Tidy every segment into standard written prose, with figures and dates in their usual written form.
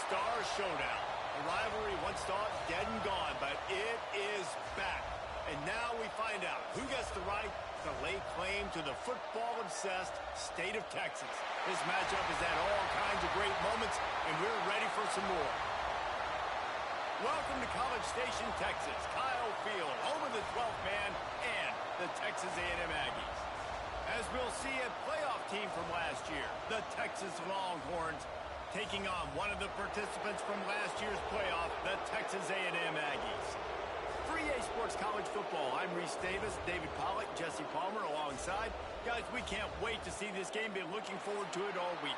Star Showdown. A rivalry once thought dead and gone, but it is back. And now we find out who gets the right to lay claim to the football-obsessed state of Texas. This matchup has had all kinds of great moments, and we're ready for some more. Welcome to College Station, Texas. Kyle Field, home of the 12th man and the Texas A&M Aggies. As we'll see, a playoff team from last year, the Texas Longhorns, taking on one of the participants from last year's playoff, the Texas A&M Aggies. For EA Sports College Football, I'm Reese Davis, David Pollack, Jesse Palmer alongside. Guys, we can't wait to see this game. Been looking forward to it all week.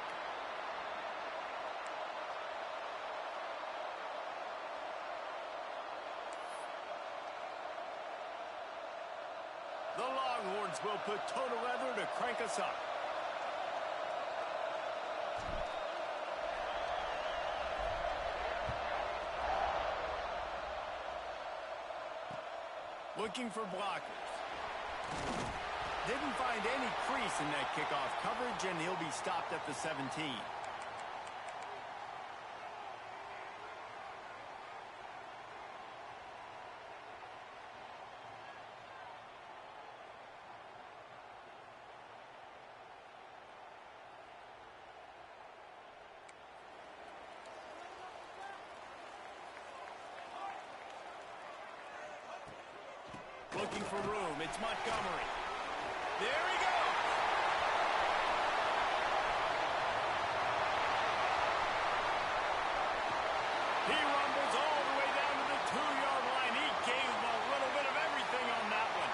The Longhorns will put total leather to crank us up. Looking for blockers. Didn't find any crease in that kickoff coverage, and he'll be stopped at the 17. Looking for room. It's Montgomery. There he goes. He rumbles all the way down to the 2-yard line. He gave a little bit of everything on that one.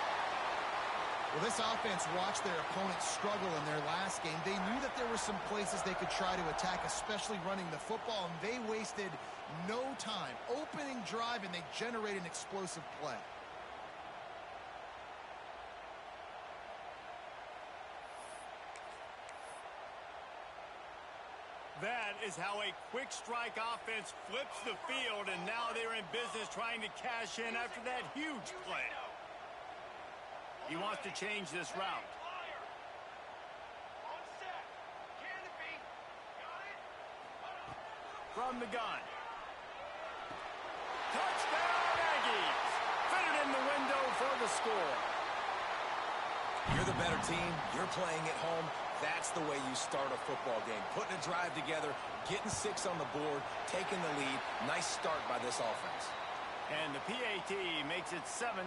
Well, this offense watched their opponents struggle in their last game. They knew that there were some places they could try to attack, especially running the football, and they wasted no time. Opening drive, and they generated an explosive play. That is how a quick strike offense flips the field, and now they're in business trying to cash in after that huge play. He wants to change this route. From the gun. Touchdown, Aggies! Fit it in the window for the score. You're the better team. You're playing at home. That's the way you start a football game. Putting a drive together, getting 6 on the board, taking the lead. Nice start by this offense. And the PAT makes it 7-0.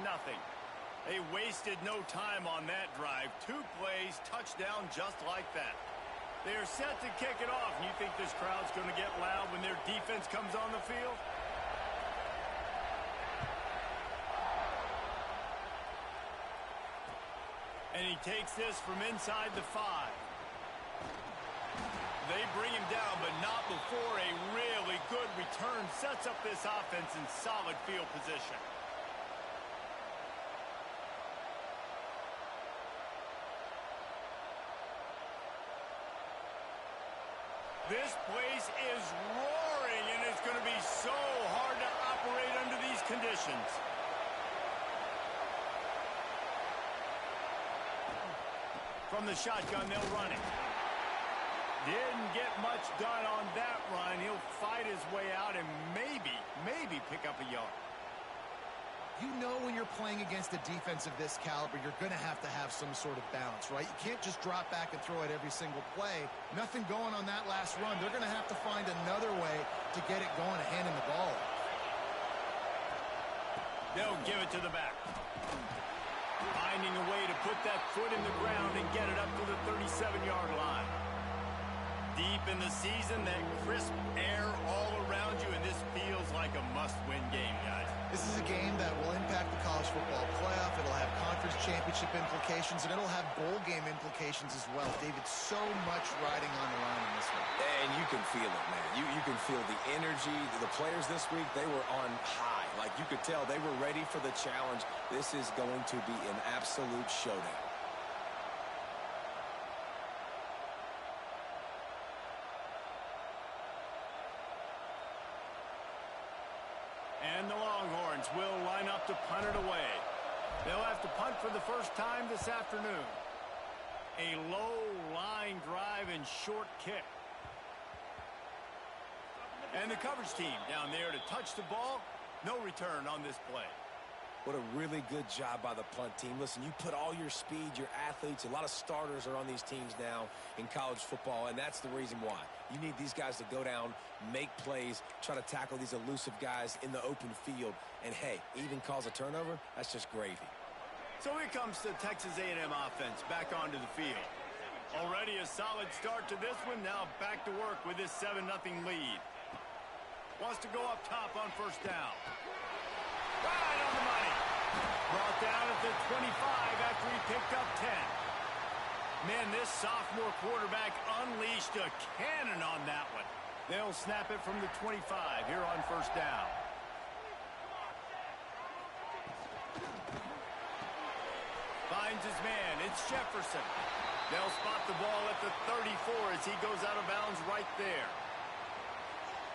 They wasted no time on that drive. 2 plays, touchdown just like that. They are set to kick it off. And you think this crowd's going to get loud when their defense comes on the field? And he takes this from inside the 5. They bring him down, but not before a really good return sets up this offense in solid field position. This place is roaring, and it's going to be so hard to operate under these conditions. From the shotgun, they'll run it. Didn't get much done on that run. He'll fight his way out and maybe pick up a yard. You know when you're playing against a defense of this caliber, you're going to have some sort of balance, right? You can't just drop back and throw it every single play. Nothing going on that last run. They're going to have to find another way to get it going and handing the ball off. They'll give it to the back. Finding a way to put that foot in the ground and get it up to the 37-yard line. Deep in the season, that crisp air all around you, and this feels like a must-win game, guys. This is a game that will impact the college football playoff. It'll have conference championship implications, and it'll have bowl game implications as well. David, so much riding on the line in this one. And you can feel it, man. You can feel the energy. The players this week, they were on high. Like you could tell, they were ready for the challenge. This is going to be an absolute showdown. And the Longhorns will line up to punt it away. They'll have to punt for the first time this afternoon. A low line drive and short kick. And the coverage team down there to touch the ball. No return on this play. What a really good job by the punt team. Listen, you put all your speed, your athletes, a lot of starters are on these teams now in college football, and that's the reason why. You need these guys to go down, make plays, try to tackle these elusive guys in the open field, and hey, even cause a turnover, that's just gravy. So here comes the Texas A&M offense back onto the field. Already a solid start to this one, now back to work with this 7-0 lead. Wants to go up top on first down. Right on the money. Brought down at the 25 after he picked up 10. Man, this sophomore quarterback unleashed a cannon on that one. They'll snap it from the 25 here on first down. Finds his man. It's Jefferson. They'll spot the ball at the 34 as he goes out of bounds right there.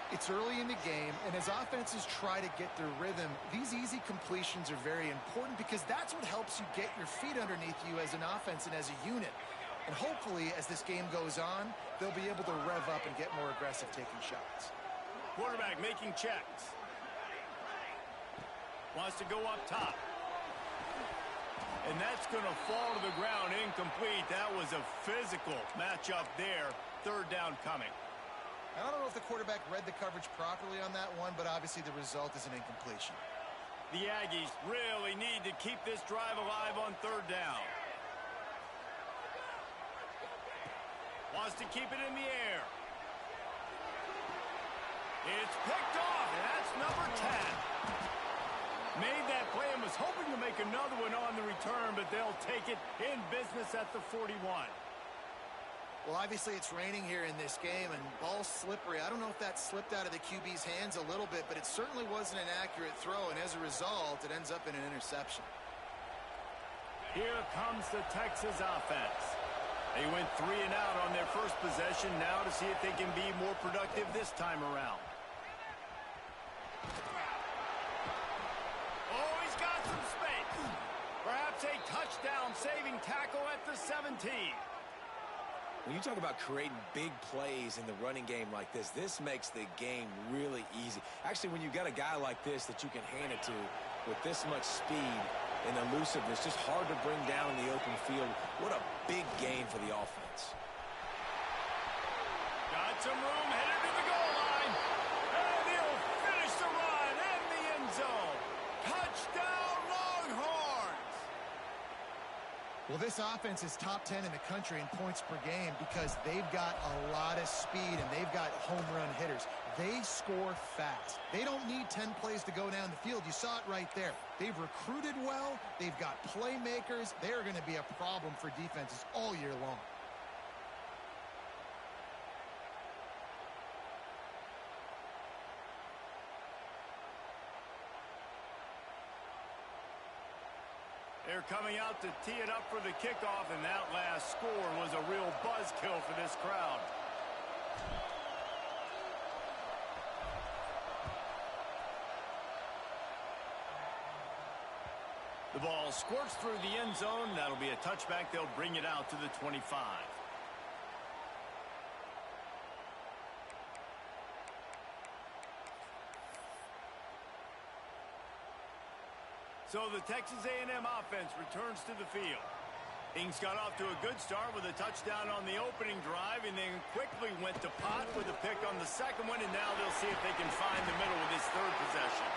It's early in the game, and as offenses try to get their rhythm, these easy completions are very important because that's what helps you get your feet underneath you as an offense and as a unit. And hopefully, as this game goes on, they'll be able to rev up and get more aggressive taking shots. Quarterback making checks. Wants to go up top. And that's going to fall to the ground incomplete. That was a physical matchup there. Third down coming. I don't know if the quarterback read the coverage properly on that one, but obviously the result is an incompletion. The Aggies really need to keep this drive alive on third down. Wants to keep it in the air. It's picked off, and that's number 10. Made that play and was hoping to make another one on the return, but they'll take it in business at the 41. Well, obviously it's raining here in this game, and ball's slippery. I don't know if that slipped out of the QB's hands a little bit, but it certainly wasn't an accurate throw, and as a result, it ends up in an interception. Here comes the Texas offense. They went 3 and out on their first possession, now to see if they can be more productive this time around. Oh, he's got some space. Perhaps a touchdown-saving tackle at the 17. When you talk about creating big plays in the running game like this makes the game really easy. Actually, when you got a guy like this that you can hand it to with this much speed and elusiveness, just hard to bring down in the open field. What a big gain for the offense. Got some room, headed to the goal line. And he'll finish the run in the end zone. Touchdown, Longhorns! Well, this offense is top 10 in the country in points per game because they've got a lot of speed and they've got home run hitters. They score fast. They don't need 10 plays to go down the field. You saw it right there. They've recruited well. They've got playmakers. They're going to be a problem for defenses all year long. They're coming out to tee it up for the kickoff, and that last score was a real buzzkill for this crowd. The ball squirts through the end zone. That'll be a touchback. They'll bring it out to the 25. So the Texas A&M offense returns to the field. Things got off to a good start with a touchdown on the opening drive and then quickly went to pot with a pick on the second one, and now they'll see if they can find the middle with this third possession.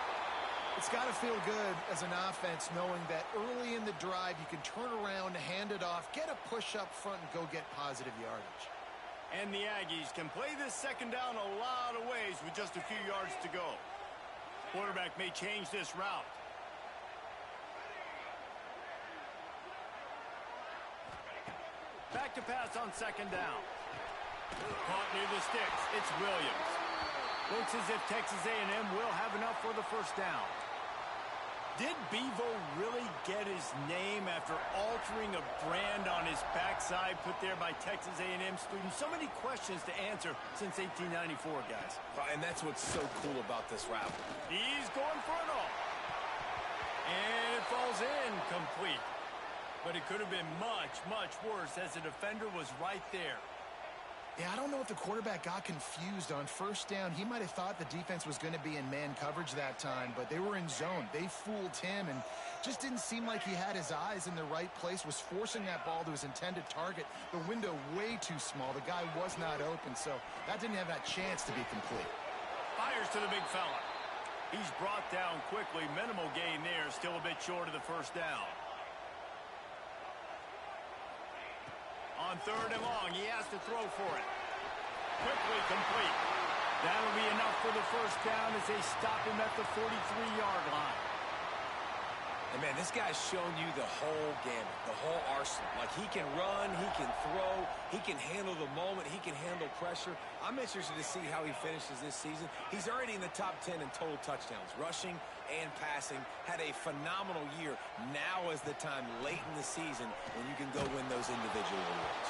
It's got to feel good as an offense knowing that early in the drive you can turn around, hand it off, get a push up front, and go get positive yardage. And the Aggies can play this second down a lot of ways with just a few yards to go. Quarterback may change this route. Back to pass on second down. Caught near the sticks. It's Williams. Looks as if Texas A&M will have enough for the first down. Did Bevo really get his name after altering a brand on his backside put there by Texas A&M students? So many questions to answer since 1894, guys. And that's what's so cool about this route. He's going for it all. And it falls in complete. But it could have been much, much worse as the defender was right there. Yeah, I don't know if the quarterback got confused on first down. He might have thought the defense was going to be in man coverage that time, but they were in zone. They fooled him and just didn't seem like he had his eyes in the right place, was forcing that ball to his intended target. The window way too small. The guy was not open, so that didn't have that chance to be complete. Fires to the big fella. He's brought down quickly. Minimal gain there. Still a bit short of the first down. On third and long, he has to throw for it. Quickly complete. That'll be enough for the first down as they stop him at the 43-yard line. And, man, this guy's shown you the whole gamut, the whole arsenal. Like, he can run, he can throw, he can handle the moment, he can handle pressure. I'm interested to see how he finishes this season. He's already in the top 10 in total touchdowns, rushing and passing. Had a phenomenal year. Now is the time late in the season when you can go win those individual awards.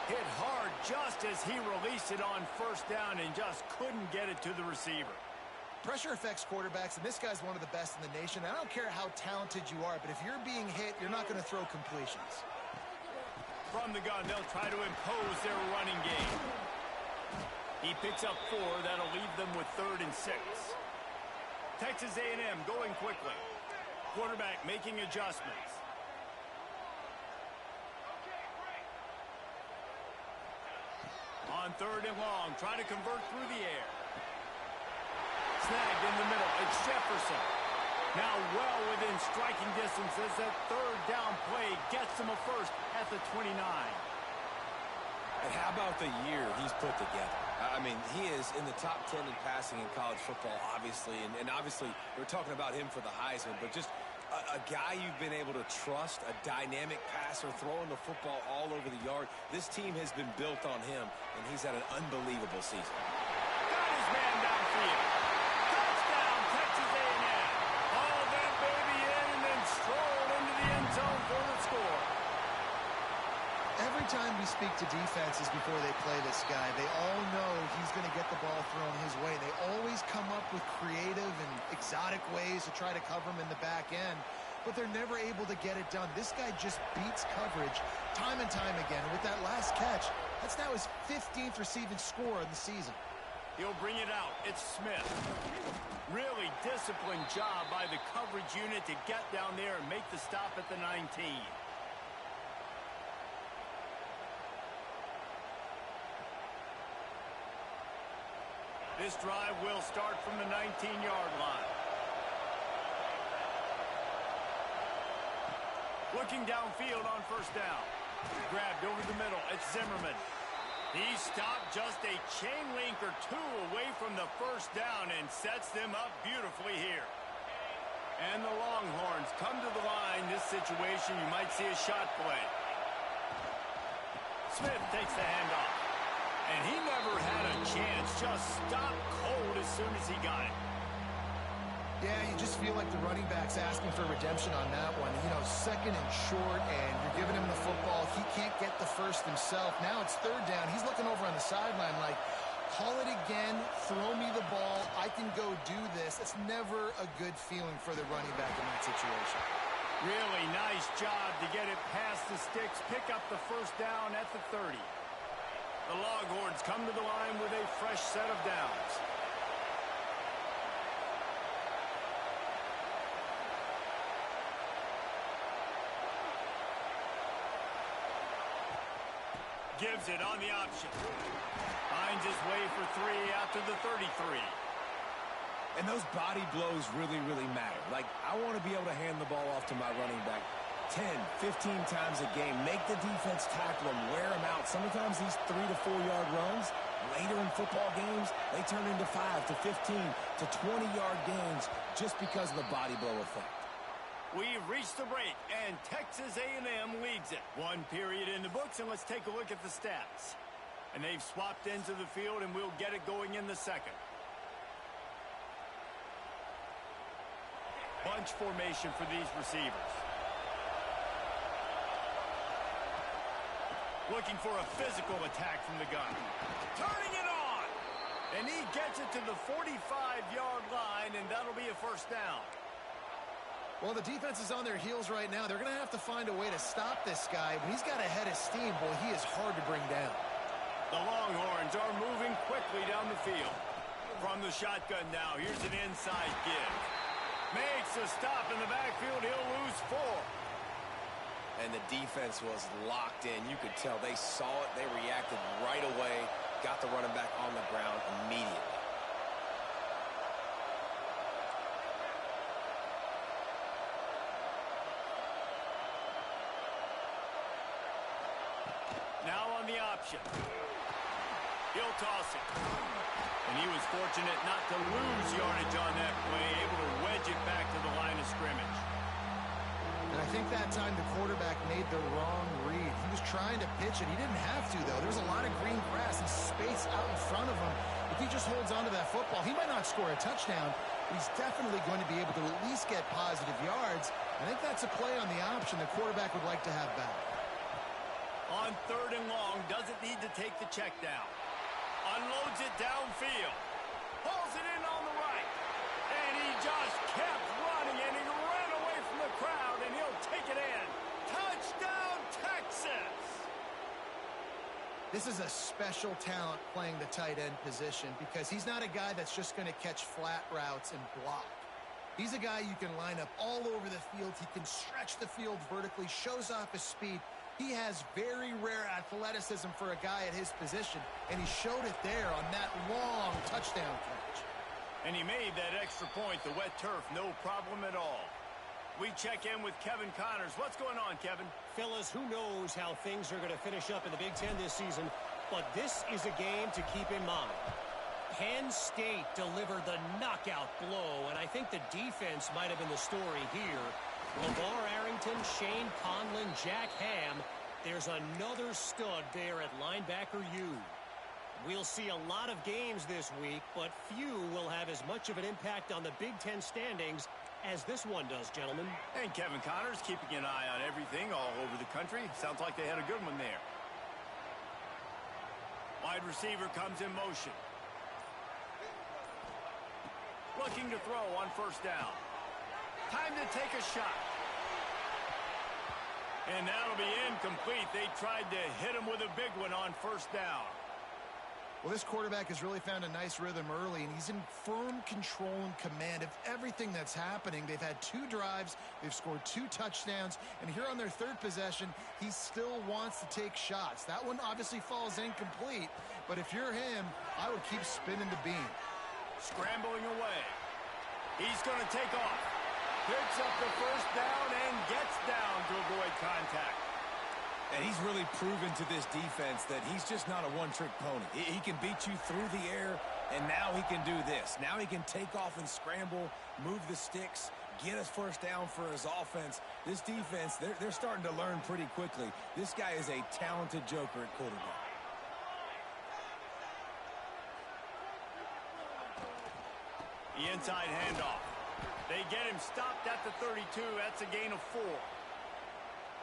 Hit hard just as he released it on first down and just couldn't get it to the receiver. Pressure affects quarterbacks, and this guy's one of the best in the nation. I don't care how talented you are, but if you're being hit, you're not going to throw completions. From the gun, they'll try to impose their running game. He picks up 4. That'll leave them with 3rd and 6. Texas A&M going quickly. Quarterback making adjustments. On 3rd and long, try to convert through the air. Snagged in the middle. It's Jefferson. Now well within striking distance as that third down play gets him a first at the 29. And how about the year he's put together? I mean, he is in the top 10 in passing in college football, obviously. And obviously, we're talking about him for the Heisman, but just a guy you've been able to trust, a dynamic passer, throwing the football all over the yard. This team has been built on him, and he's had an unbelievable season. Got his man downfield. Touchdown, Texas A&M. Hauled that baby in and then strolled into the end zone for the score. Every time we speak to defenses before they play this guy, they all know he's going to get the ball thrown his way. They always come up with creative and exotic ways to try to cover him in the back end, but they're never able to get it done. This guy just beats coverage time and time again. And with that last catch, that's now his 15th receiving score of the season. He'll bring it out. It's Smith. Really disciplined job by the coverage unit to get down there and make the stop at the 19. This drive will start from the 19-yard line. Looking downfield on first down. Grabbed over the middle. It's Zimmerman. He stopped just a chain link or 2 away from the first down and sets them up beautifully here. And the Longhorns come to the line. This situation, you might see a shot play. Smith takes the handoff. And he never had a chance. Just stopped cold as soon as he got it. Yeah, you just feel like the running back's asking for redemption on that one. You know, second and short, and you're giving him the football. He can't get the first himself. Now it's third down. He's looking over on the sideline like, call it again, throw me the ball, I can go do this. It's never a good feeling for the running back in that situation. Really nice job to get it past the sticks, pick up the first down at the 30. The Longhorns come to the line with a fresh set of downs. Gives it on the option. Finds his way for 3 out to the 33. And those body blows really, really matter. Like, I want to be able to hand the ball off to my running back 10, 15 times a game. Make the defense tackle him, wear him out. Sometimes these 3 to 4 yard runs, later in football games, they turn into 5 to 15 to 20 yard gains just because of the body blow effect. We've reached the break, and Texas A&M leads it. 1 period in the books, and let's take a look at the stats. And they've swapped into the field, and we'll get it going in the second. Bunch formation for these receivers. Looking for a physical attack from the gun. Turning it on! And he gets it to the 45-yard line, and that'll be a first down. Well, the defense is on their heels right now. They're going to have to find a way to stop this guy. When he's got a head of steam, boy, he is hard to bring down. The Longhorns are moving quickly down the field. From the shotgun now, here's an inside give. Makes a stop in the backfield. He'll lose 4. And the defense was locked in. You could tell they saw it. They reacted right away. Got the running back on the ground immediately. Now on the option. He'll toss it. And he was fortunate not to lose yardage on that play, able to wedge it back to the line of scrimmage. And I think that time the quarterback made the wrong read. He was trying to pitch it. He didn't have to, though. There's a lot of green grass and space out in front of him. If he just holds onto that football, he might not score a touchdown, but he's definitely going to be able to at least get positive yards. I think that's a play on the option the quarterback would like to have back. On 3rd and long, doesn't need to take the check down. Unloads it downfield. Pulls it in on the right. And he just kept running, and he ran away from the crowd, and he'll take it in. Touchdown, Texas! This is a special talent playing the tight end position because he's not a guy that's just going to catch flat routes and block. He's a guy you can line up all over the field. He can stretch the field vertically, shows off his speed. He has very rare athleticism for a guy at his position, and he showed it there on that long touchdown catch. And he made that extra point, the wet turf, no problem at all. We check in with Kevin Connors. What's going on, Kevin? Fellas, who knows how things are going to finish up in the Big Ten this season, but this is a game to keep in mind. Penn State delivered the knockout blow, and I think the defense might have been the story here. LeVar Arrington, Shane Conlon, Jack Ham. There's another stud there at linebacker U. We'll see a lot of games this week, but few will have as much of an impact on the Big Ten standings as this one does, gentlemen. And Kevin Connors keeping an eye on everything all over the country. Sounds like they had a good one there. Wide receiver comes in motion. Looking to throw on 1st down. Time to take a shot. And that'll be incomplete. They tried to hit him with a big one on 1st down. Well, this quarterback has really found a nice rhythm early, and he's in firm control and command of everything that's happening. They've had 2 drives. They've scored 2 touchdowns. And here on their 3rd possession, he still wants to take shots. That one obviously falls incomplete. But if you're him, I would keep spinning the beam. Scrambling away. He's going to take off. Picks up the 1st down and gets down to avoid contact. And he's really proven to this defense that he's just not a one-trick pony. He can beat you through the air, and now he can do this. Now he can take off and scramble, move the sticks, get us 1st down for his offense. This defense, they're starting to learn pretty quickly. This guy is a talented joker at quarterback. The inside handoff. They get him stopped at the 32. That's a gain of 4.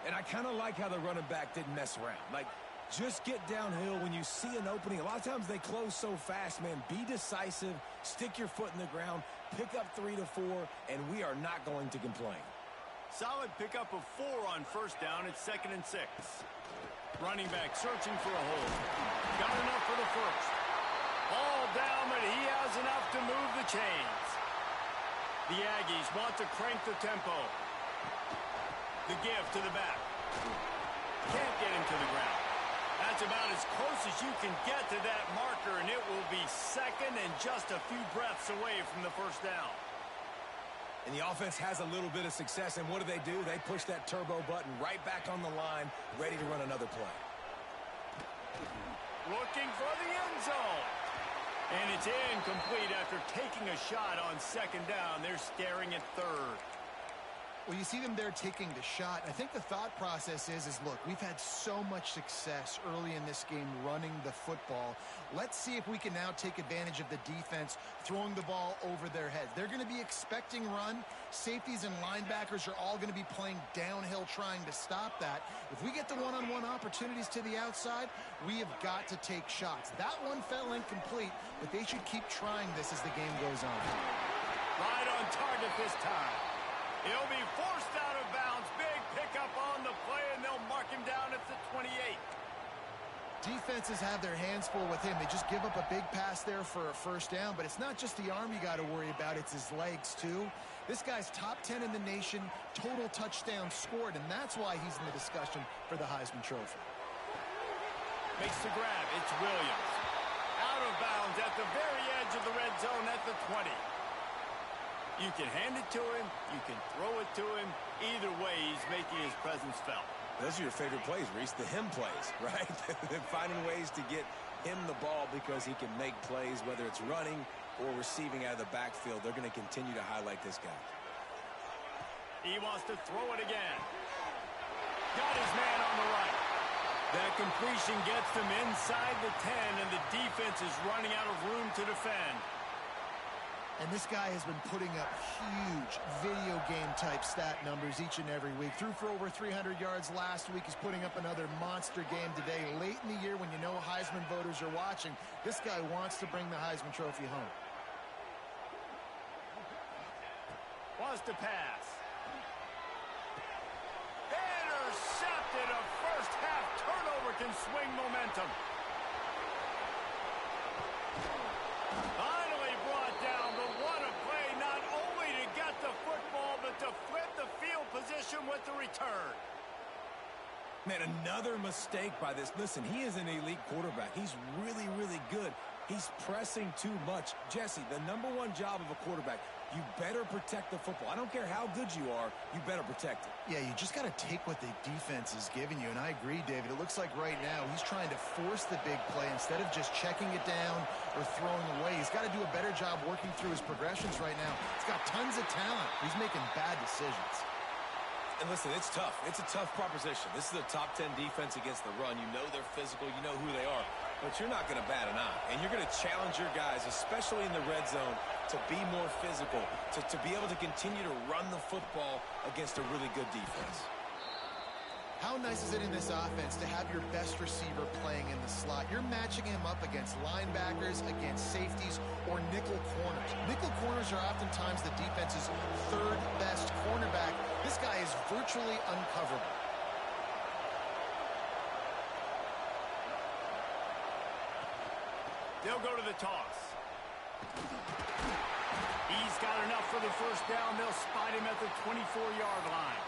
And I kind of like how the running back didn't mess around. Like, just get downhill when you see an opening. A lot of times they close so fast, man. Be decisive, stick your foot in the ground, pick up 3 to 4, and we are not going to complain. Solid pickup of 4 on 1st down. It's 2nd and 6. Running back searching for a hole. Got enough for the 1st. All down, but he has enough to move the chains. The Aggies want to crank the tempo. The give to the back. Can't get him to the ground. That's about as close as you can get to that marker, and it will be 2nd and just a few breaths away from the 1st down. And the offense has a little bit of success, and what do? They push that turbo button right back on the line, ready to run another play. Looking for the end zone. And it's incomplete after taking a shot on 2nd down. They're staring at 3rd. Well, you see them there taking the shot. I think the thought process is look, we've had so much success early in this game running the football. Let's see if we can now take advantage of the defense throwing the ball over their heads. They're going to be expecting run. Safeties and linebackers are all going to be playing downhill trying to stop that. If we get the one-on-one opportunities to the outside, we have got to take shots. That one fell incomplete, but they should keep trying this as the game goes on. Right on target this time. He'll be forced out of bounds. Big pickup on the play, and they'll mark him down at the 28. Defenses have their hands full with him. They just give up a big pass there for a first down, but it's not just the arm you got to worry about, it's his legs too. This guy's top 10 in the nation, total touchdowns scored, and that's why he's in the discussion for the Heisman Trophy. Makes the grab. It's Williams. Out of bounds at the very edge of the red zone at the 20. You can hand it to him. You can throw it to him. Either way, he's making his presence felt. Those are your favorite plays, Reese, the him plays, right? They're finding ways to get him the ball because he can make plays, whether it's running or receiving out of the backfield. They're going to continue to highlight this guy. He wants to throw it again. Got his man on the right. That completion gets them inside the 10, and the defense is running out of room to defend. And this guy has been putting up huge video game-type stat numbers each and every week. Threw for over 300 yards last week. He's putting up another monster game today. Late in the year when you know Heisman voters are watching, this guy wants to bring the Heisman Trophy home. Wants to pass. Intercepted. A first-half turnover can swing momentum. Finally brought down, but what a play, not only to get the football, but to flip the field position with the return. Man, another mistake by this. Listen, he is an elite quarterback. He's really, really good. He's pressing too much. Jesse, the number one job of a quarterback, you better protect the football. I don't care how good you are, you better protect it. Yeah, you just got to take what the defense is giving you, and I agree, David. It looks like right now he's trying to force the big play instead of just checking it down or throwing away. He's got to do a better job working through his progressions right now. He's got tons of talent. He's making bad decisions. And listen, it's tough. It's a tough proposition. This is a top 10 defense against the run. You know they're physical. You know who they are. But you're not going to bat an eye. And you're going to challenge your guys, especially in the red zone, to be more physical, to be able to continue to run the football against a really good defense. How nice is it in this offense to have your best receiver playing in the slot? You're matching him up against linebackers, against safeties, or nickel corners. Nickel corners are oftentimes the defense's third best cornerback. This guy is virtually uncoverable. They'll go to the toss. He's got enough for the first down. They'll spot him at the 24-yard line.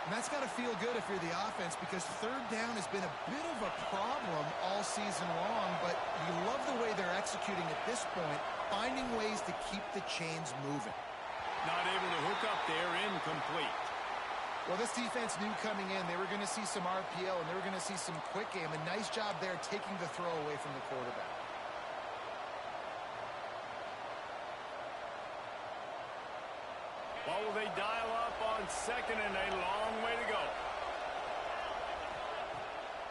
And that's got to feel good if you're the offense, because third down has been a bit of a problem all season long, but you love the way they're executing at this point, finding ways to keep the chains moving. Not able to hook up there, incomplete. Well, this defense knew coming in they were going to see some RPO and they were going to see some quick game. A nice job there taking the throw away from the quarterback. What will they dial up on second, and a long way to go?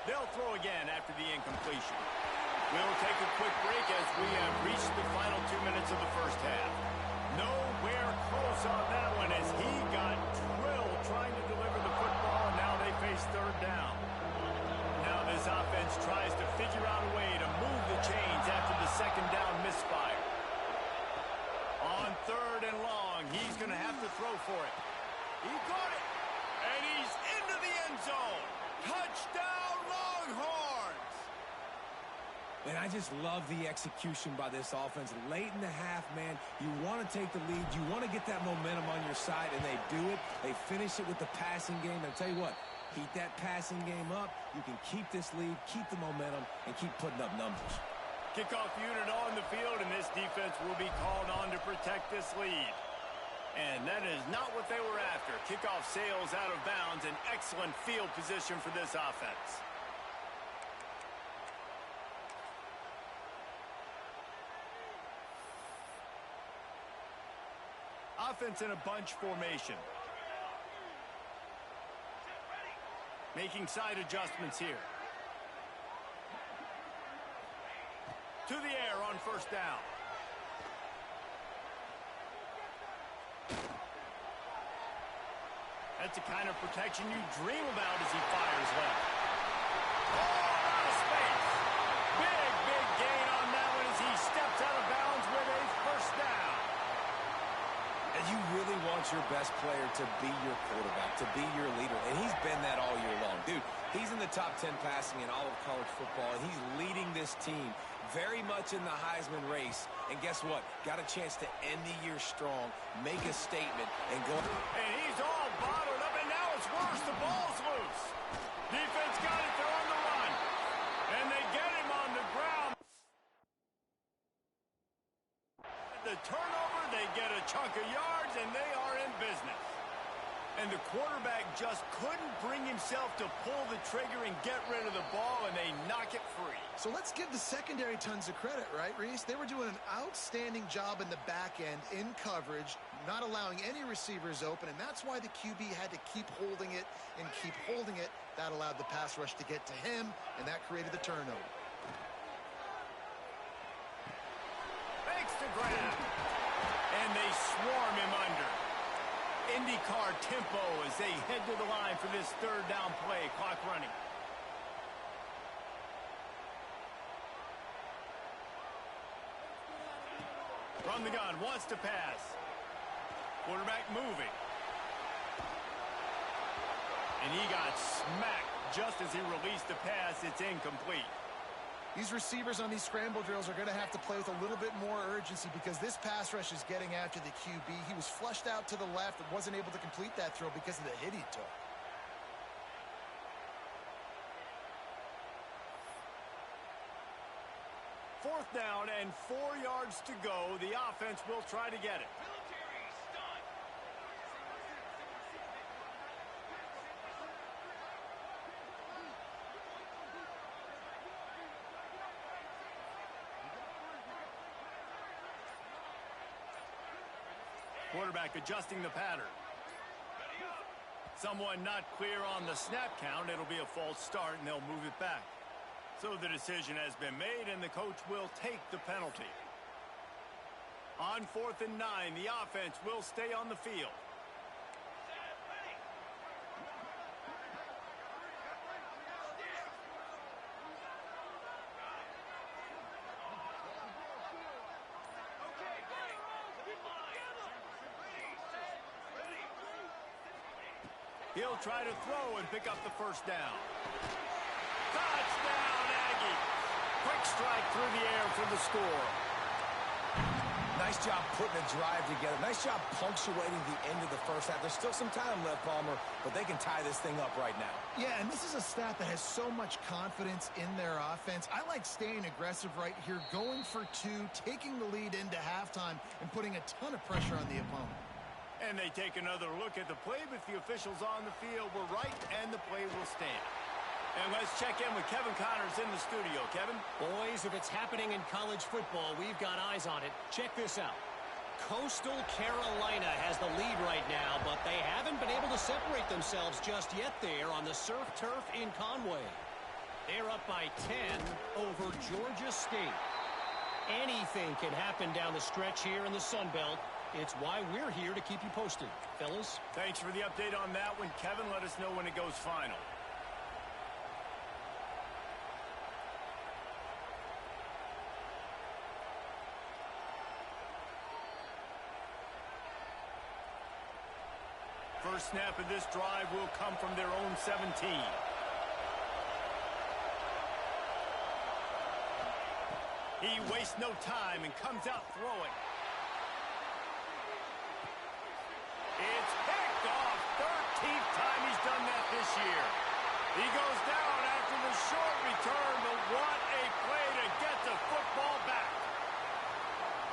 They'll throw again after the incompletion. We'll take a quick break as we have reached the final 2 minutes of the first half. Nowhere close on that one as he got drilled trying to deliver the football, and now they face third down. Now this offense tries to figure out a way to move the chains after the second down misfire. On third and long, he's going to have to throw for it. He got it, and he's into the end zone. Touchdown, Longhorns! And I just love the execution by this offense. Late in the half, man, you want to take the lead. You want to get that momentum on your side, and they do it. They finish it with the passing game. And I'll tell you what, keep that passing game up. You can keep this lead, keep the momentum, and keep putting up numbers. Kickoff unit on the field, and this defense will be called on to protect this lead. And that is not what they were after. Kickoff sails out of bounds. An excellent field position for this offense. Offense in a bunch formation. Making side adjustments here. To the air on first down. That's the kind of protection you dream about as he fires left. Oh, out of space. Big gain on that one as he steps out of bounds with a first down. As You really want your best player to be your quarterback, to be your leader, and he's been that all year long. Dude, he's in the top 10 passing in all of college football, and he's leading this team very much in the Heisman race. And guess what? Got a chance to end the year strong, make a statement, and go. And he's all bottled up, and now it's worse. The ball's loose. Defense got it. They're on the run. And they get him on the ground. The turnover, they get a chunk of yards, and they are in business. And the quarterback just couldn't bring himself to pull the trigger and get rid of the ball, and they knock it free. So let's give the secondary tons of credit, right, Reese? They were doing an outstanding job in the back end, in coverage, not allowing any receivers open, and that's why the QB had to keep holding it and keep holding it. That allowed the pass rush to get to him, and that created the turnover. Makes the grab, and they swarm him under. IndyCar tempo as they head to the line for this third down play. Clock running. From the gun, wants to pass. Quarterback moving. And he got smacked just as he released the pass. It's incomplete. These receivers on these scramble drills are going to have to play with a little bit more urgency because this pass rush is getting after the QB. He was flushed out to the left and wasn't able to complete that throw because of the hit he took. Fourth down and 4 yards to go. The offense will try to get it. Quarterback adjusting the pattern. Someone not clear on the snap count. It'll be a false start, and they'll move it back. So the decision has been made, and the coach will take the penalty. On 4th and 9, the offense will stay on the field. He'll try to throw and pick up the first down. Touchdown, Aggie. Quick strike through the air for the score. Nice job putting a drive together. Nice job punctuating the end of the first half. There's still some time left, Palmer, but they can tie this thing up right now. Yeah, and this is a stat that has so much confidence in their offense. I like staying aggressive right here, going for two, taking the lead into halftime, and putting a ton of pressure on the opponent. And they take another look at the play, but the officials on the field were right, and the play will stand. And let's check in with Kevin Connors in the studio. Kevin? Boys, if it's happening in college football, we've got eyes on it. Check this out. Coastal Carolina has the lead right now, but they haven't been able to separate themselves just yet there on the surf turf in Conway. They're up by 10 over Georgia State. Anything can happen down the stretch here in the Sun Belt. It's why we're here to keep you posted. Fellas? Thanks for the update on that one, Kevin. Let us know when it goes final. First snap of this drive will come from their own 17. He wastes no time and comes out throwing. It's picked off. 13th time he's done that this year. He goes down after the short return, but what a play to get the football back.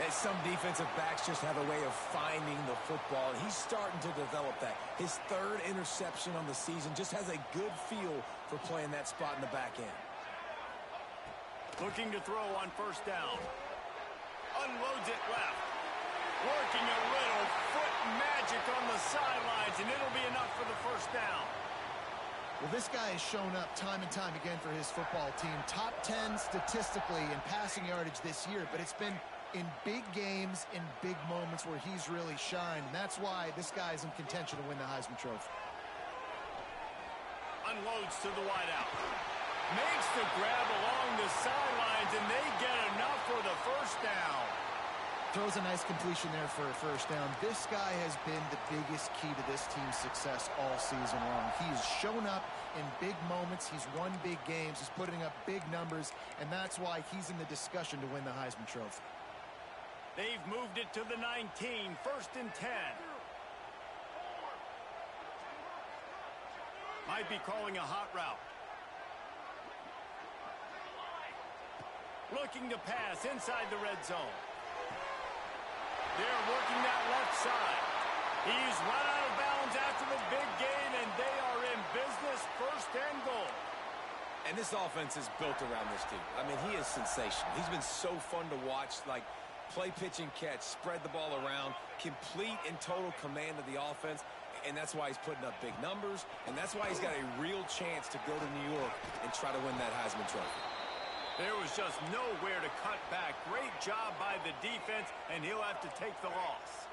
And some defensive backs just have a way of finding the football, and he's starting to develop that. His third interception on the season just has a good feel for playing that spot in the back end. Looking to throw on first down. Unloads it left. Working a little foot magic on the sidelines, and it'll be enough for the first down. Well, this guy has shown up time and time again for his football team. Top 10 statistically in passing yardage this year, but it's been in big games, in big moments where he's really shined. And that's why this guy's in contention to win the Heisman Trophy. Unloads to the wideout. Makes the grab along the sidelines, and they get enough for the first down. Throws a nice completion there for a first down. This guy has been the biggest key to this team's success all season long. He's shown up in big moments. He's won big games. He's putting up big numbers, and that's why he's in the discussion to win the Heisman Trophy. They've moved it to the 19, 1st and 10. Might be calling a hot route. Looking to pass inside the red zone. They're working that left side. He's run out of bounds after the big gain, and they are in business, 1st and goal. And this offense is built around this dude. I mean, he is sensational. He's been so fun to watch, like play, pitch, and catch, spread the ball around, complete and total command of the offense, and that's why he's putting up big numbers, and that's why he's got a real chance to go to New York and try to win that Heisman Trophy. There was just nowhere to cut back. Great job by the defense, and he'll have to take the loss.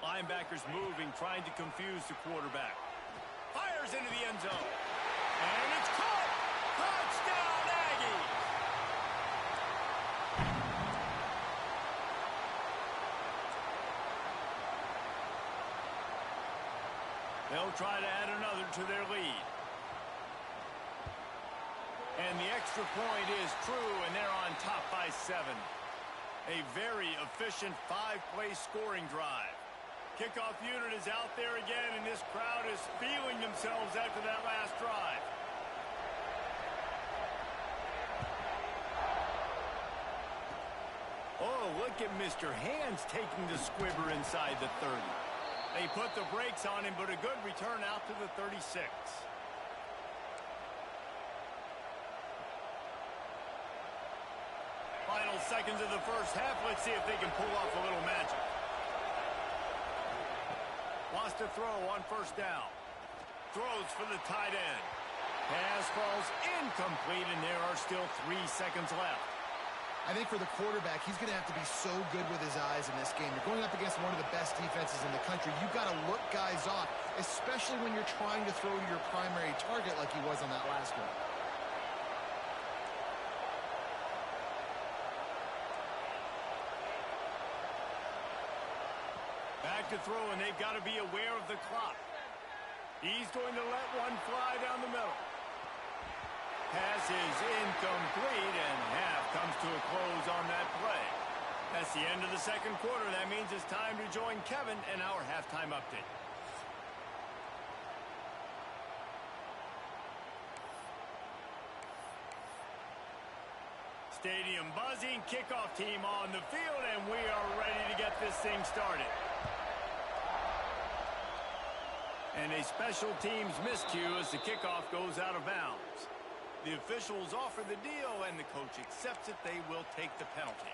Linebackers moving, trying to confuse the quarterback. Fires into the end zone. And it's caught! Touchdown, Aggies! They'll try to add another to their lead. And the extra point is true, and they're on top by 7. A very efficient 5-play scoring drive. Kickoff unit is out there again, and this crowd is feeling themselves after that last drive. Oh, look at Mr. Hands taking the squibber inside the 30. They put the brakes on him, but a good return out to the 36. Final seconds of the first half. Let's see if they can pull off a little magic. Lost a throw on 1st down. Throws for the tight end. Pass falls incomplete, and there are still 3 seconds left. I think for the quarterback, he's going to have to be so good with his eyes in this game. You're going up against one of the best defenses in the country. You've got to look guys off, especially when you're trying to throw to your primary target like he was on that last one. Back to throw, and they've got to be aware of the clock. He's going to let one fly down the middle. Pass is incomplete, and half comes to a close on that play. That's the end of the second quarter. That means it's time to join Kevin in our halftime update. Stadium buzzing, kickoff team on the field, and we are ready to get this thing started. And a special teams miscue as the kickoff goes out of bounds. The officials offer the deal, and the coach accepts it. They will take the penalty.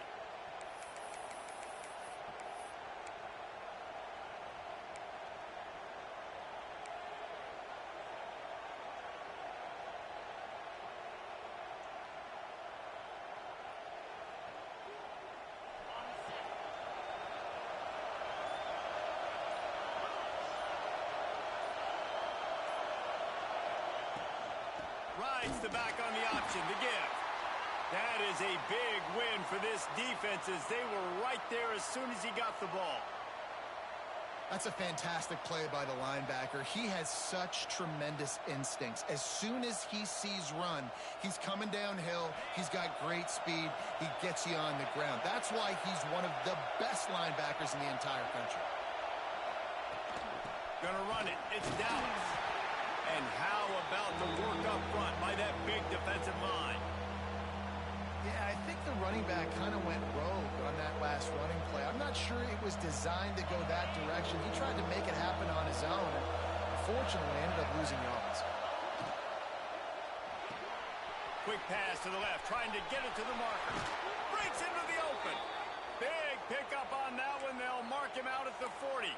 Rides the back on the option to give. That is a big win for this defense as they were right there as soon as he got the ball. That's a fantastic play by the linebacker. He has such tremendous instincts. As soon as he sees run, he's coming downhill. He's got great speed. He gets you on the ground. That's why he's one of the best linebackers in the entire country. Gonna run it. It's Dallas. And how about the work up front by that big defensive line? Yeah, I think the running back kind of went rogue on that last running play. I'm not sure it was designed to go that direction. He tried to make it happen on his own, and unfortunately ended up losing yards. Quick pass to the left, trying to get it to the marker. Breaks into the open. Big pickup on that one. They'll mark him out at the 40.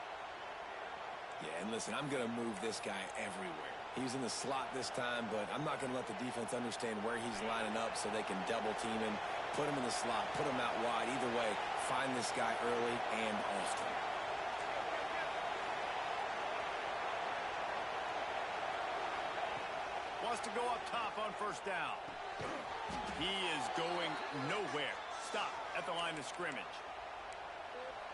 Yeah, and listen, I'm going to move this guy everywhere. He's in the slot this time, but I'm not going to let the defense understand where he's lining up so they can double team him, put him in the slot, put him out wide. Either way, find this guy early and often. to go up top on first down. He is going nowhere. Stop at the line of scrimmage.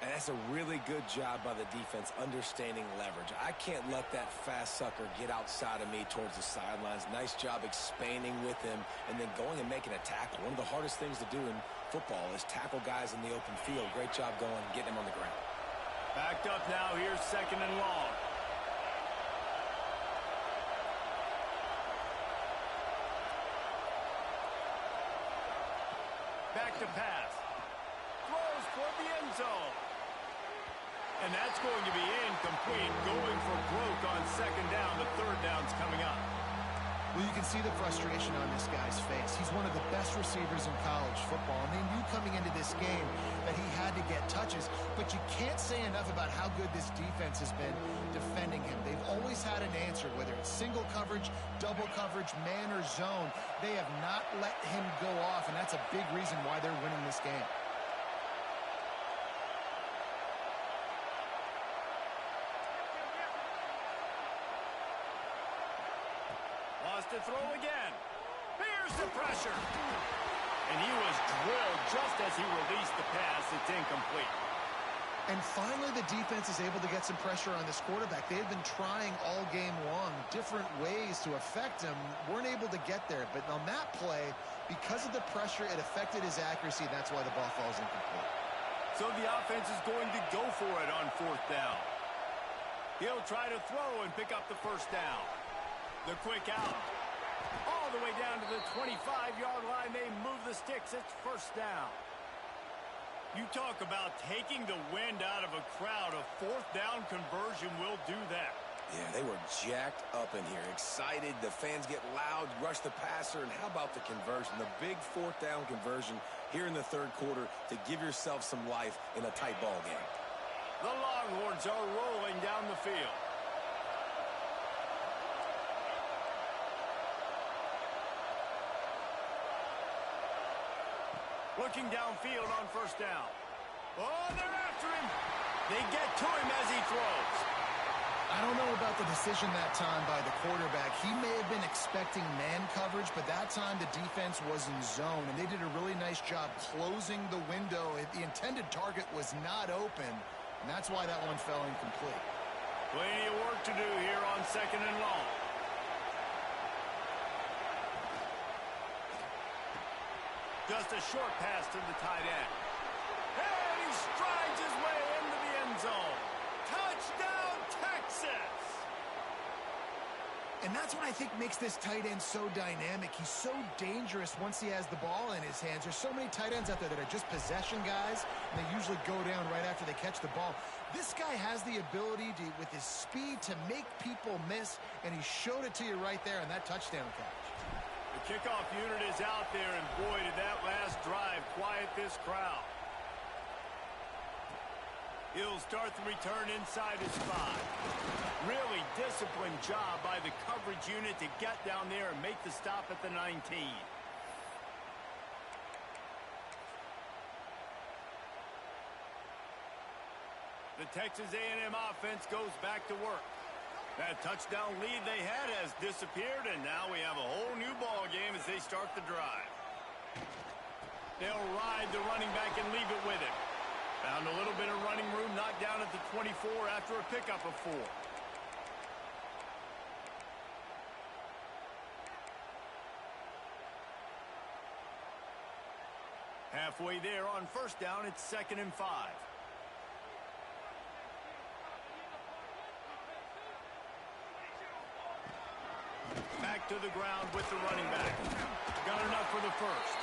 And that's a really good job by the defense understanding leverage. I can't let that fast sucker get outside of me towards the sidelines. Nice job expanding with him and then going and making a tackle. One of the hardest things to do in football is tackle guys in the open field. Great job going and getting him on the ground. Backed up now. Here's 2nd and long. Back to pass. Throws toward the end zone. And that's going to be incomplete. Going for broke on 2nd down. The 3rd down's coming up. Well, you can see the frustration on this guy's face. He's one of the best receivers in college football, and they knew coming into this game that he had to get touches, but you can't say enough about how good this defense has been defending him. They've always had an answer, whether it's single coverage, double coverage, man or zone. They have not let him go off, and that's a big reason why they're winning this game. To throw again. Here's the pressure. And he was drilled just as he released the pass. It's incomplete. And finally, the defense is able to get some pressure on this quarterback. They had been trying all game long, different ways to affect him. Weren't able to get there. But on that play, because of the pressure, it affected his accuracy. And that's why the ball falls incomplete. So the offense is going to go for it on 4th down. He'll try to throw and pick up the 1st down. The quick out. All the way down to the 25-yard line. They move the sticks. It's 1st down. You talk about taking the wind out of a crowd. A 4th down conversion will do that. Yeah, they were jacked up in here. Excited. The fans get loud, rush the passer. And how about the conversion? The big 4th down conversion here in the 3rd quarter to give yourself some life in a tight ball game. The Longhorns are rolling down the field. Looking downfield on 1st down. Oh, they're after him. They get to him as he throws. I don't know about the decision that time by the quarterback. He may have been expecting man coverage, but that time the defense was in zone, and they did a really nice job closing the window. The intended target was not open, and that's why that one fell incomplete. Plenty of work to do here on 2nd and long. Just a short pass to the tight end. And he strides his way into the end zone. Touchdown, Texas! And that's what I think makes this tight end so dynamic. He's so dangerous once he has the ball in his hands. There's so many tight ends out there that are just possession guys, and they usually go down right after they catch the ball. This guy has the ability to, with his speed, to make people miss, and he showed it to you right there in that touchdown catch. The kickoff unit is out there, and boy, did that last drive quiet this crowd. He'll start the return inside his 5. Really disciplined job by the coverage unit to get down there and make the stop at the 19. The Texas A&M offense goes back to work. That touchdown lead they had has disappeared, and now we have a whole new ball game as they start the drive. They'll ride the running back and leave it with him. Found a little bit of running room, knocked down at the 24 after a pickup of 4. Halfway there on 1st down, it's 2nd and 5. Back to the ground with the running back. Got enough for the 1st.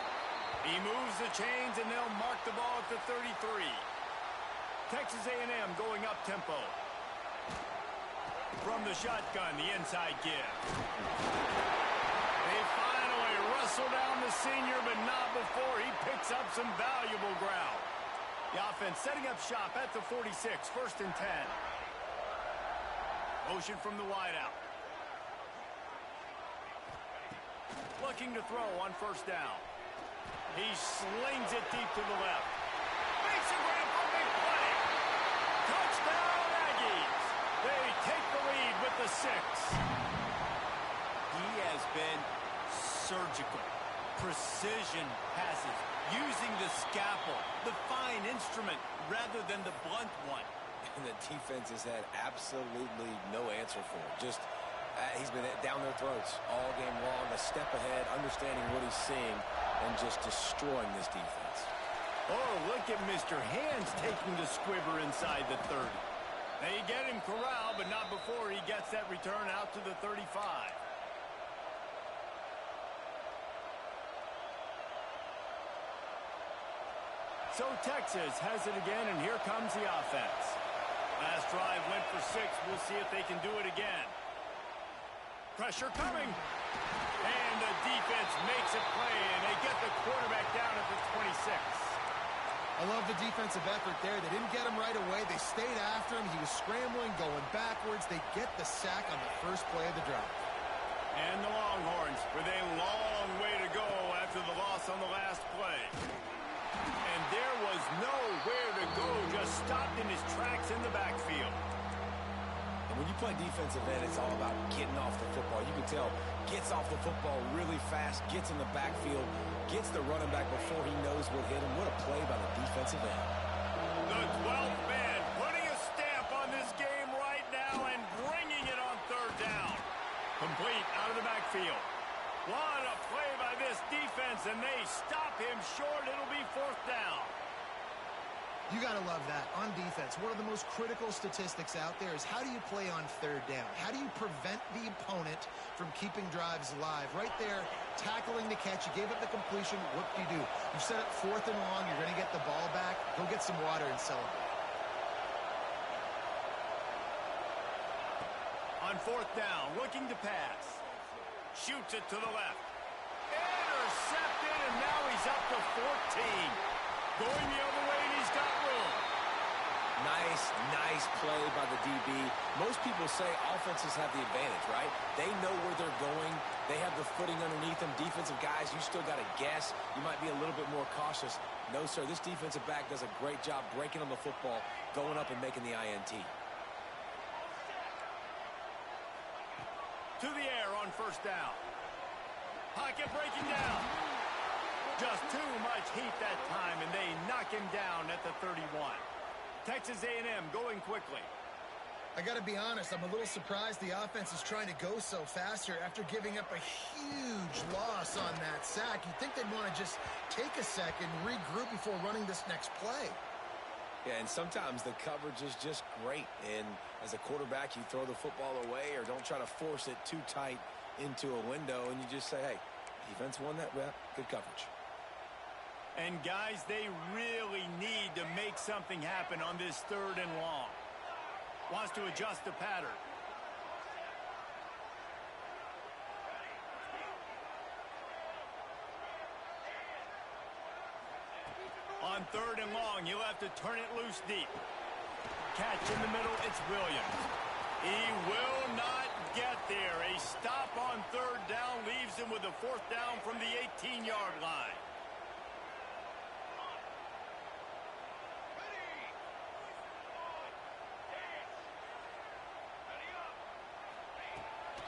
He moves the chains, and they'll mark the ball at the 33. Texas A&M going up tempo. From the shotgun, the inside give. They finally wrestle down the senior, but not before he picks up some valuable ground. The offense setting up shop at the 46, 1st and 10. Motion from the wideout. Looking to throw on 1st down. He slings it deep to the left. Makes a grab for a big play. Touchdown, Aggies. They take the lead with the 6. he has been surgical. Precision passes, using the scalpel, the fine instrument, rather than the blunt one. And the defense has had absolutely no answer for it. Just, he's been down their throats all game long, a step ahead, understanding what he's seeing, and just destroying this defense. Oh, look at Mr. Hands taking the squibber inside the 30. They get him corralled, but not before he gets that return out to the 35. So Texas has it again, and here comes the offense. Last drive went for 6. We'll see if they can do it again. Pressure coming. And the defense makes it play, and they get the quarterback down at the 26. I love the defensive effort there. They didn't get him right away. They stayed after him. He was scrambling, going backwards. They get the sack on the first play of the drive. And the Longhorns with a long way to go after the loss on the last play. And there was nowhere to go, just stopped in his tracks in the backfield. And when you play defensive end, it's all about getting off the football. You can tell, gets off the football really fast, gets in the backfield, gets the running back before he knows what hit him. What a play by the defensive end. The 12th man putting a stamp on this game right now and bringing it on third down. Complete out of the backfield. What a play by this defense, and they stop him short. It'll be fourth down. You got to love that on defense. One of the most critical statistics out there is how do you play on third down? How do you prevent the opponent from keeping drives alive? Right there, tackling the catch. You gave up the completion. What do? You set up fourth and long. You're going to get the ball back. Go get some water and celebrate. On fourth down, looking to pass. Shoots it to the left. Intercepted, and now he's up to 14. Going the other way, and he's got room. Nice play by the DB. Most people say offenses have the advantage, right? They know where they're going. They have the footing underneath them. Defensive guys, you still got to guess. You might be a little bit more cautious. No, sir, this defensive back does a great job breaking on the football, going up and making the INT. To the air on first down. Pocket breaking down. Just too much heat that time, and they knock him down at the 31. Texas A&M going quickly. I got to be honest, I'm a little surprised the offense is trying to go so fast here after giving up a huge loss on that sack. You'd think they'd want to just take a second, regroup before running this next play. Yeah, and sometimes the coverage is just great. And as a quarterback, you throw the football away or don't try to force it too tight into a window, and you just say, hey, defense won that rep, good coverage. And, guys, they really need to make something happen on this third and long. Wants to adjust the pattern. On third and long, you'll have to turn it loose deep. Catch in the middle, it's Williams. He will not get there. A stop on third down leaves him with a fourth down from the 18-yard line.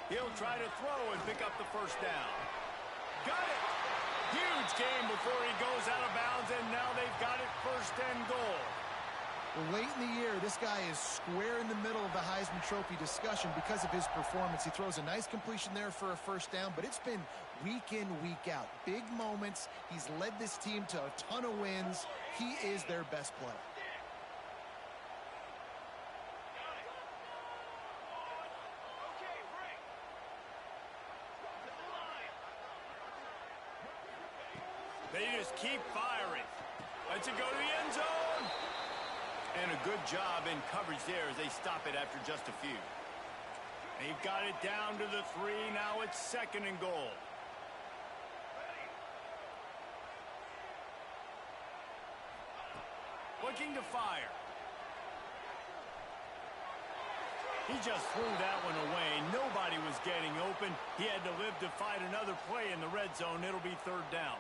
He'll try to throw and pick up the first down. Got it! Huge game before he goes out of bounds, and now they've got it first and goal. Well, late in the year, this guy is square in the middle of the Heisman Trophy discussion because of his performance. He throws a nice completion there for a first down, but it's been week in, week out. Big moments. He's led this team to a ton of wins. He is their best player. They just keep firing. Lets it go to the end zone. And a good job in coverage there as they stop it after just a few. They've got it down to the 3. Now it's second and goal. Looking to fire. He just threw that one away. Nobody was getting open. He had to live to fight another play in the red zone. It'll be third down.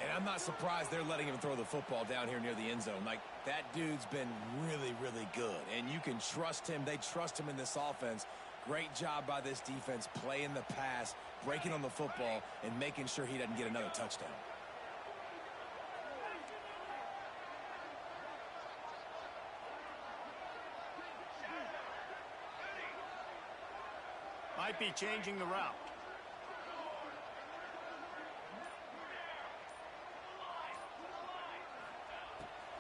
And I'm not surprised they're letting him throw the football down here near the end zone. Like, that dude's been really, really good. And you can trust him. They trust him in this offense. Great job by this defense playing the pass, breaking on the football, and making sure he doesn't get another touchdown. Might be changing the route.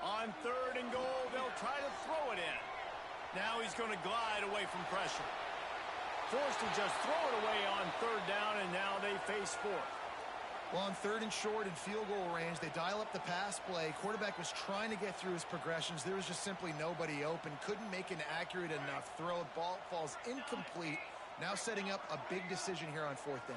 On 3rd and goal, they'll try to throw it in. Now he's going to glide away from pressure. Forced to just throw it away on 3rd down, and now they face 4th. Well, on 3rd and short and field goal range, they dial up the pass play. Quarterback was trying to get through his progressions. There was just simply nobody open. Couldn't make an accurate enough throw. Ball falls incomplete. Now setting up a big decision here on 4th down.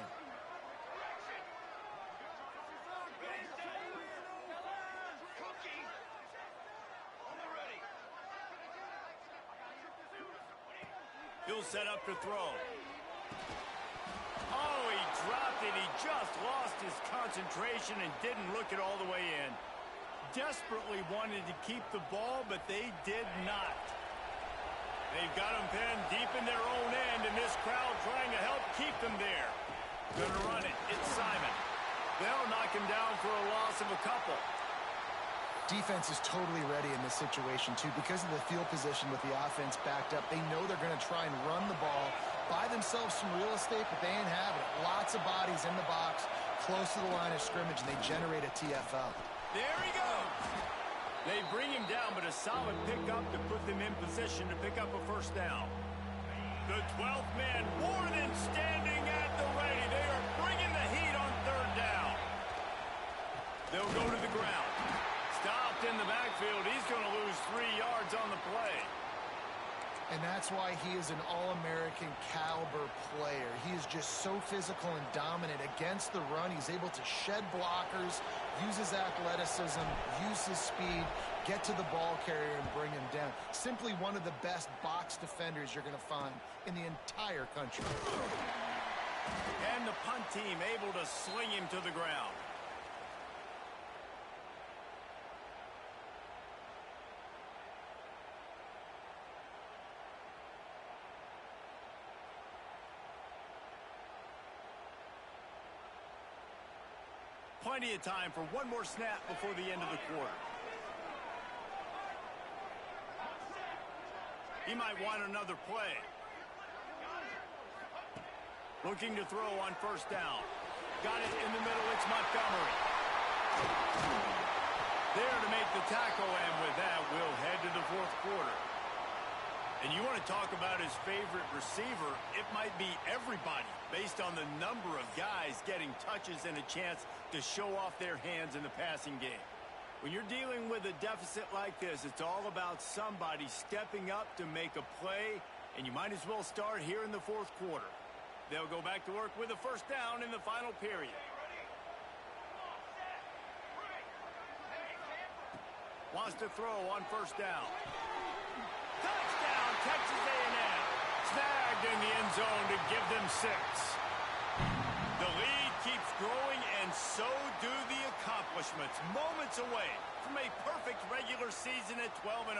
He'll set up to throw. Oh, he dropped it. He just lost his concentration and didn't look it all the way in. Desperately wanted to keep the ball, but they did not. They've got him pinned deep in their own end, and this crowd trying to help keep them there. Gonna run it. It's Simon. They'll knock him down for a loss of a couple. Defense is totally ready in this situation, too. Because of the field position with the offense backed up, they know they're going to try and run the ball, buy themselves some real estate, but they ain't having it. Lots of bodies in the box, close to the line of scrimmage, and they generate a TFL. There he goes. They bring him down, but a solid pickup to put them in position to pick up a 1st down. The 12th man, more than standing at the ready. They are bringing the heat on 3rd down. They'll go to the ground. Stopped in the backfield. He's going to lose 3 yards on the play. And that's why he is an All-American caliber player. He is just so physical and dominant against the run. He's able to shed blockers, use his athleticism, use his speed, get to the ball carrier and bring him down. Simply one of the best box defenders you're going to find in the entire country. And the punt team able to sling him to the ground. Plenty of time for one more snap before the end of the quarter. He might want another play. Looking to throw on 1st down. Got it in the middle. It's Montgomery. There to make the tackle, and with that, we'll head to the 4th quarter. And you want to talk about his favorite receiver, it might be everybody based on the number of guys getting touches and a chance to show off their hands in the passing game. When you're dealing with a deficit like this, it's all about somebody stepping up to make a play, and you might as well start here in the 4th quarter. They'll go back to work with a 1st down in the final period. Wants to throw on 1st down. Touchdown, Texas A&M. Snagged in the end zone to give them 6. The lead keeps growing, and so do the accomplishments. Moments away from a perfect regular season at 12-0.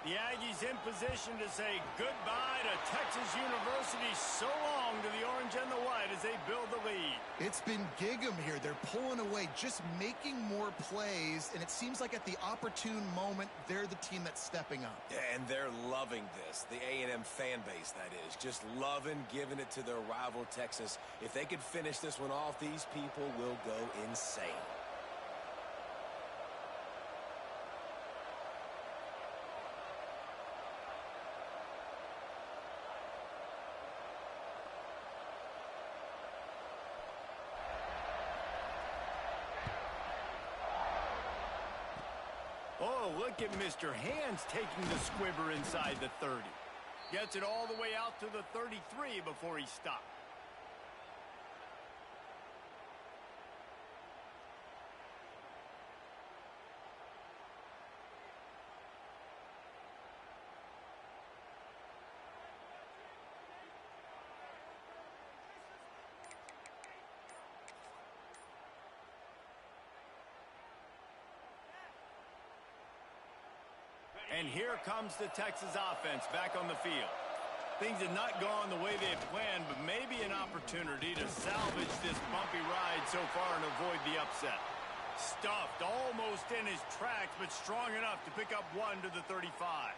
The Aggies in position to say goodbye to Texas University. So long to the orange and the white as they build the lead. It's been Gig'em here. They're pulling away, just making more plays, and it seems like at the opportune moment, they're the team that's stepping up. Yeah, and they're loving this. The A&M fan base, that is. Just loving giving it to their rival, Texas. If they could finish this one off, these people will go insane. Oh, look at Mr. Hands taking the squibber inside the 30. Gets it all the way out to the 33 before he stopped. And here comes the Texas offense back on the field. Things had not gone the way they had planned, but maybe an opportunity to salvage this bumpy ride so far and avoid the upset. Stuffed almost in his tracks, but strong enough to pick up one to the 35.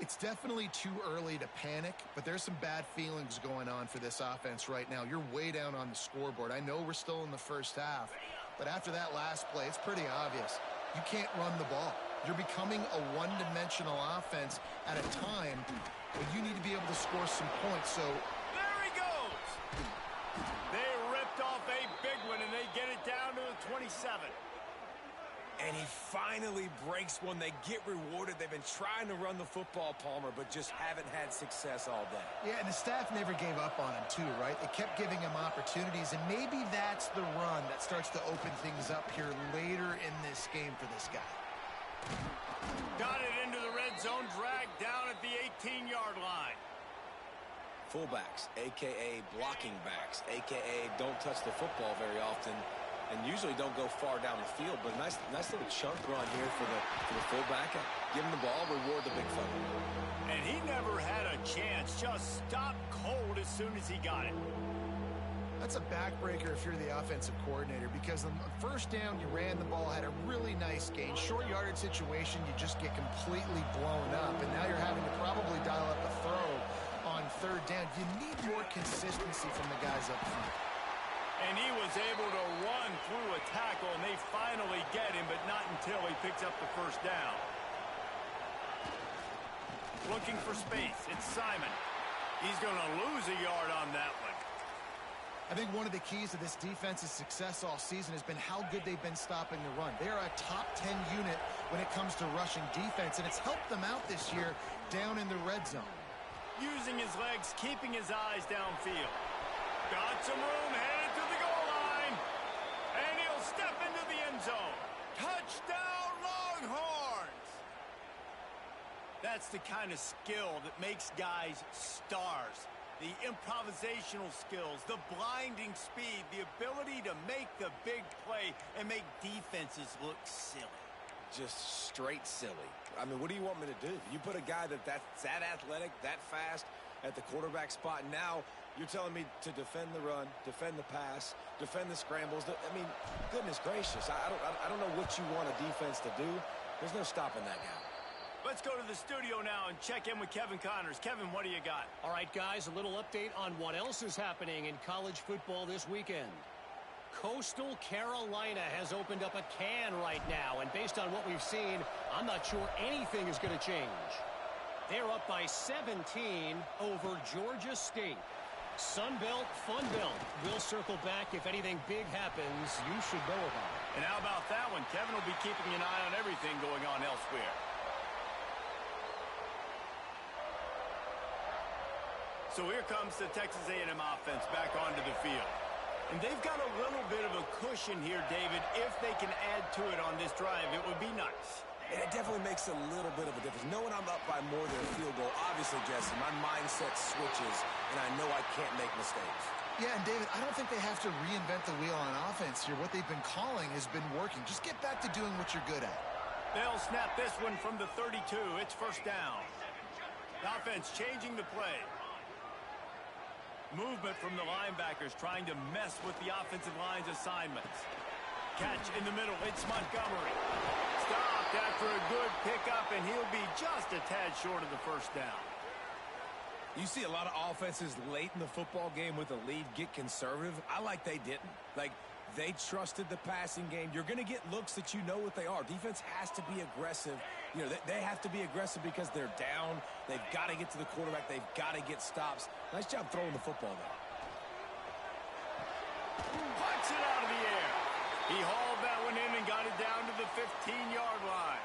It's definitely too early to panic, but there's some bad feelings going on for this offense right now. You're way down on the scoreboard. I know we're still in the first half, but after that last play, it's pretty obvious. You can't run the ball. You're becoming a one-dimensional offense at a time when you need to be able to score some points. So there he goes. They ripped off a big one, and they get it down to the 27. And he finally breaks one. They get rewarded. They've been trying to run the football, Palmer, but just haven't had success all day. Yeah, and the staff never gave up on him, too, right? They kept giving him opportunities, and maybe that's the run that starts to open things up here later in this game for this guy. Got it into the red zone, dragged down at the 18-yard line. Fullbacks, a.k.a. blocking backs, a.k.a. don't touch the football very often, and usually don't go far down the field, but nice little chunk run here for the fullback. Give him the ball, reward the big fella. And he never had a chance, just stopped cold as soon as he got it. That's a backbreaker if you're the offensive coordinator, because on the first down, you ran the ball, had a really nice gain. Short yardage situation, you just get completely blown up, and now you're having to probably dial up a throw on third down. You need more consistency from the guys up front. And he was able to run through a tackle, and they finally get him, but not until he picks up the first down. Looking for space. It's Simon. He's going to lose a yard on that one. I think one of the keys to this defense's success all season has been how good they've been stopping the run. They are a top 10 unit when it comes to rushing defense, and it's helped them out this year down in the red zone. Using his legs, keeping his eyes downfield. Got some room, headed to the goal line. And he'll step into the end zone. Touchdown, Longhorns! That's the kind of skill that makes guys stars. The improvisational skills, the blinding speed, the ability to make the big play and make defenses look silly. Just straight silly. I mean, what do you want me to do? You put a guy that's that athletic, that fast at the quarterback spot. Now you're telling me to defend the run, defend the pass, defend the scrambles. I mean, goodness gracious. I don't know what you want a defense to do. There's no stopping that guy. Let's go to the studio now and check in with Kevin Connors. Kevin, what do you got? All right, guys, a little update on what else is happening in college football this weekend. Coastal Carolina has opened up a can right now, and based on what we've seen, I'm not sure anything is going to change. They're up by 17 over Georgia State. Sunbelt, Funbelt. We'll circle back if anything big happens you should know about. And how about that one? Kevin will be keeping an eye on everything going on elsewhere. So here comes the Texas A&M offense back onto the field. And they've got a little bit of a cushion here, David. If they can add to it on this drive, it would be nice. And it definitely makes a little bit of a difference. Knowing I'm up by more than a field goal, obviously, Jesse, my mindset switches, and I know I can't make mistakes. Yeah, and David, I don't think they have to reinvent the wheel on offense here. What they've been calling has been working. Just get back to doing what you're good at. They'll snap this one from the 32. It's first down. The offense changing the play. Movement from the linebackers trying to mess with the offensive line's assignments. Catch in the middle. It's Montgomery. Stopped after a good pickup, and he'll be just a tad short of the first down. You see a lot of offenses late in the football game with a lead get conservative. I like they didn't. Like, they trusted the passing game. You're going to get looks that you know what they are. Defense has to be aggressive. You know, they have to be aggressive because they're down. They've got to get to the quarterback. They've got to get stops. Nice job throwing the football there. Puts it out of the air. He hauled that one in and got it down to the 15-yard line.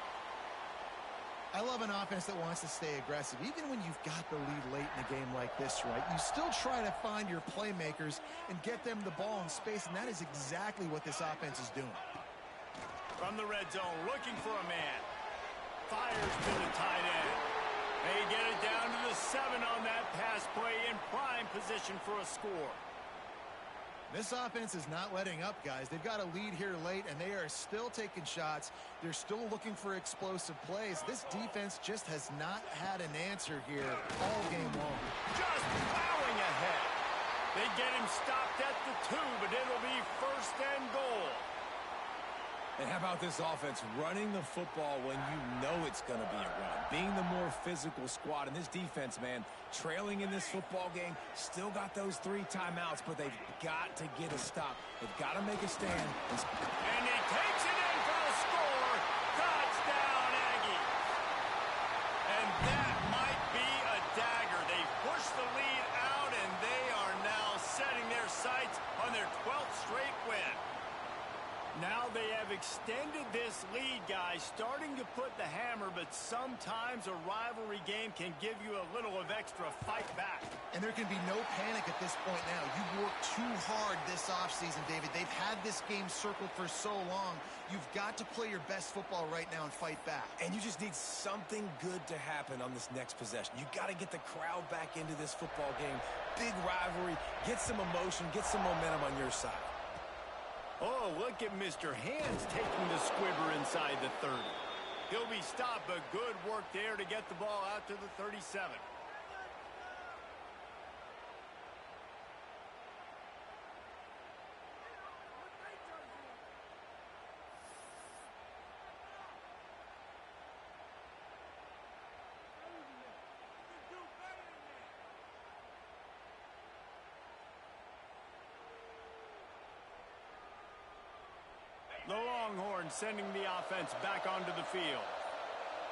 I love an offense that wants to stay aggressive. Even when you've got the lead late in a game like this, right, you still try to find your playmakers and get them the ball in space, and that is exactly what this offense is doing. From the red zone, looking for a man. Fires to the tight end. They get it down to the 7 on that pass play in prime position for a score. This offense is not letting up, guys. They've got a lead here late, and they are still taking shots. They're still looking for explosive plays. This defense just has not had an answer here all game long. Just plowing ahead. They get him stopped at the 2, but it'll be first and goal. And how about this offense running the football when you know it's going to be a run? Being the more physical squad. And this defense, man, trailing in this football game, still got those 3 timeouts, but they've got to get a stop. They've got to make a stand. And he takes it in for the score. Touchdown, Aggie. And that might be a dagger. They push the lead out, and they are now setting their sights on their 12th straight win. Now they have extended this lead, guys, starting to put the hammer, but sometimes a rivalry game can give you a little of extra fight back. And there can be no panic at this point now. You've worked too hard this offseason, David. They've had this game circled for so long. You've got to play your best football right now and fight back. And you just need something good to happen on this next possession. You got to get the crowd back into this football game. Big rivalry. Get some emotion. Get some momentum on your side. Oh, look at Mr. Hands taking the squibber inside the 30. He'll be stopped, but good work there to get the ball out to the 37. The Longhorns sending the offense back onto the field.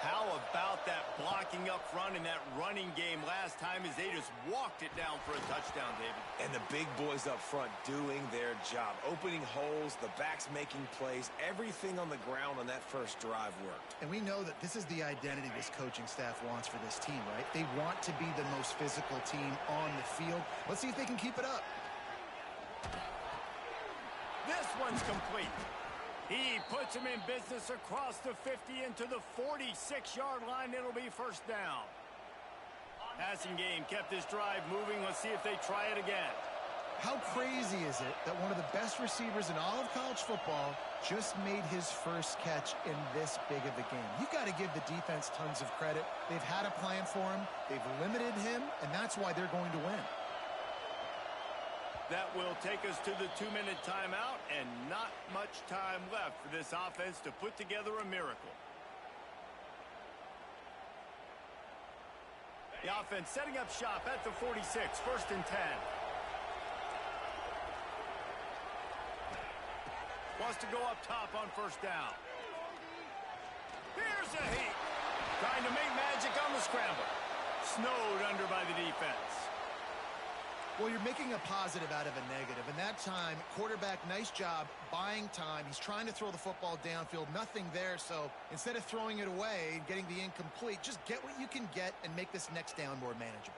How about that blocking up front in that running game last time as they just walked it down for a touchdown, David? And the big boys up front doing their job. Opening holes, the backs making plays. Everything on the ground on that first drive worked. And we know that this is the identity this coaching staff wants for this team, right? They want to be the most physical team on the field. Let's see if they can keep it up. This one's complete. He puts him in business across the 50 into the 46-yard line. It'll be first down. Passing game kept this drive moving. Let's see if they try it again. How crazy is it that one of the best receivers in all of college football just made his first catch in this big of a game? You've got to give the defense tons of credit. They've had a plan for him. They've limited him, and that's why they're going to win. That will take us to the 2-minute timeout, and not much time left for this offense to put together a miracle. The offense setting up shop at the 46, first and 10. Wants to go up top on first down. Here's a heat. Trying to make magic on the scramble. Snowed under by the defense. Well, you're making a positive out of a negative. And that time, quarterback, nice job buying time. He's trying to throw the football downfield. Nothing there. So instead of throwing it away and getting the incomplete, just get what you can get and make this next down more manageable.